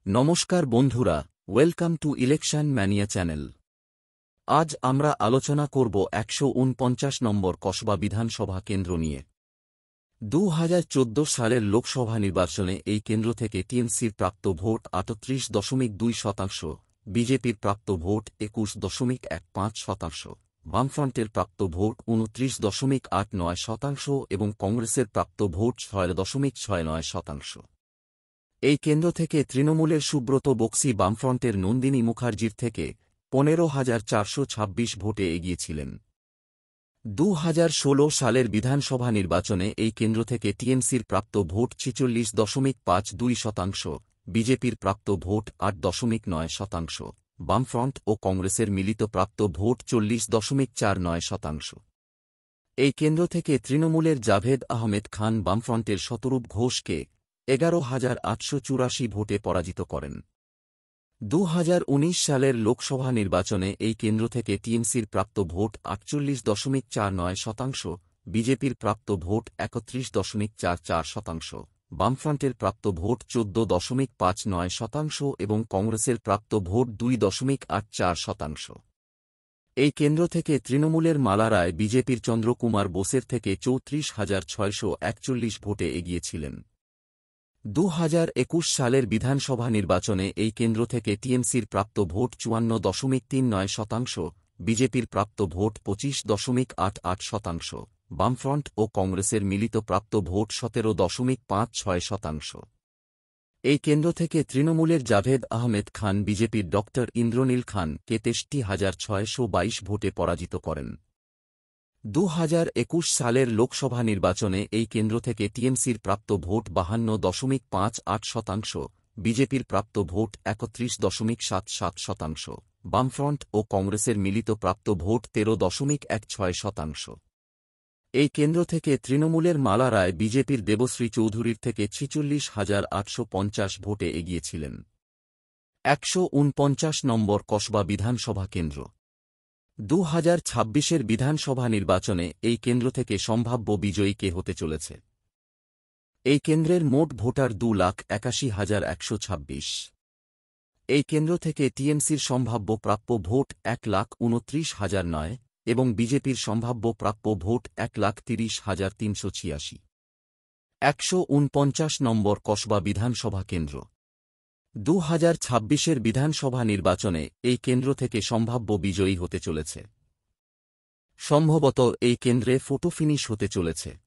নমস্কার বন্ধুরা, welcome to election mania channel. আজ আমরা আলোচনা করব ১৪৯ নম্বর কসবা বিধানসভা কেন্দ্র নিয়ে। ২০১৪ সালের লোকসভা নির্বাচনে এই কেন্দ্র থেকে টিএমসির প্রাপ্ত ভোট ৩৮.২%, বিজেপির প্রাপ্ত ভোট ২১.১৫%, বামফ্রন্টের প্রাপ্ত ভোট ২৯.৮৯% এবং কংগ্রেসের প্রাপ্ত ভোট ৬.৬৯%। এই কেন্দ্র থেকে তৃণমূলের সুব্রত বক্সী বামফ্রন্টের নন্দিনী মুখার্জির থেকে ১৫,৪২৬ ভোটে এগিয়েছিলেন। ২০১৬ সালের বিধানসভা নির্বাচনে এই কেন্দ্র থেকে টিএমসির প্রাপ্ত ভোট ৪৬.৫২%, বিজেপির প্রাপ্ত ভোট ৮.৯%, বামফ্রন্ট ও কংগ্রেসের মিলিত প্রাপ্ত ভোট ৪০.৪৯%। এই কেন্দ্র থেকে তৃণমূলের জাভেদ আহমেদ খান বামফ্রন্টের শতরূপ ঘোষকে ১১,৮৮৪ ভোটে পরাজিত করেন। ২০১৯ সালের লোকসভা নির্বাচনে এই কেন্দ্র থেকে টিএমসির প্রাপ্ত ভোট ৪৮.৪৯%, বিজেপির প্রাপ্ত ভোট ৩১.৪৪%, বামফ্রন্টের প্রাপ্ত ভোট ১৪.৫৯% এবং কংগ্রেসের প্রাপ্ত ভোট ২.৮৪%। এই কেন্দ্র থেকে তৃণমূলের মালা রায় বিজেপির চন্দ্রকুমার বোসের থেকে ৩৪,৬৪১ ভোটে এগিয়েছিলেন। ২০২১ সালের বিধানসভা নির্বাচনে এই কেন্দ্র থেকে টিএমসির প্রাপ্ত ভোট ৫৪.৩৯%, বিজেপির প্রাপ্ত ভোট ২৫.৮৮%, বামফ্রন্ট ও কংগ্রেসের মিলিত প্রাপ্ত ভোট ১৭.৫৬%। এই কেন্দ্র থেকে তৃণমূলের জাভেদ আহমেদ খান বিজেপির ড ইন্দ্রনীল খানকে ৬৩,৬২২ ভোটে পরাজিত করেন। ২০২১ সালের লোকসভা নির্বাচনে এই কেন্দ্র থেকে টিএমসির প্রাপ্ত ভোট ৫২.৫৮%, বিজেপির প্রাপ্ত ভোট ৩১.৭৭%, বামফ্রন্ট ও কংগ্রেসের মিলিত প্রাপ্ত ভোট ১৩.১৬%। এই কেন্দ্র থেকে তৃণমূলের মালা রায় বিজেপির দেবশ্রী চৌধুরীর থেকে ৪৬,৮৫০ ভোটে এগিয়েছিলেন। ১৪৯ নম্বর কসবা বিধানসভা কেন্দ্র। ২০২৬-এর বিধানসভা নির্বাচনে এই কেন্দ্র থেকে সম্ভাব্য বিজয়ী কে হতে চলেছে? এই কেন্দ্রের মোট ভোটার ২,৮১,১২৬। এই কেন্দ্র থেকে টিএমসির সম্ভাব্য প্রাপ্য ভোট ১,২৯,০০০ এবং বিজেপির সম্ভাব্য প্রাপ্য ভোট ১,৩০,৩৮৬। ১৪৯ নম্বর কসবা বিধানসভা কেন্দ্র। ২০২৬-এর বিধানসভা নির্বাচনে এই কেন্দ্র থেকে সম্ভাব্য বিজয়ী হতে চলেছে। সম্ভবত এই কেন্দ্রে ফটো ফিনিশ হতে চলেছে।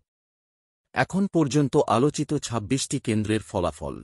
এখন পর্যন্ত আলোচিত ২৬টি কেন্দ্রের ফলাফল।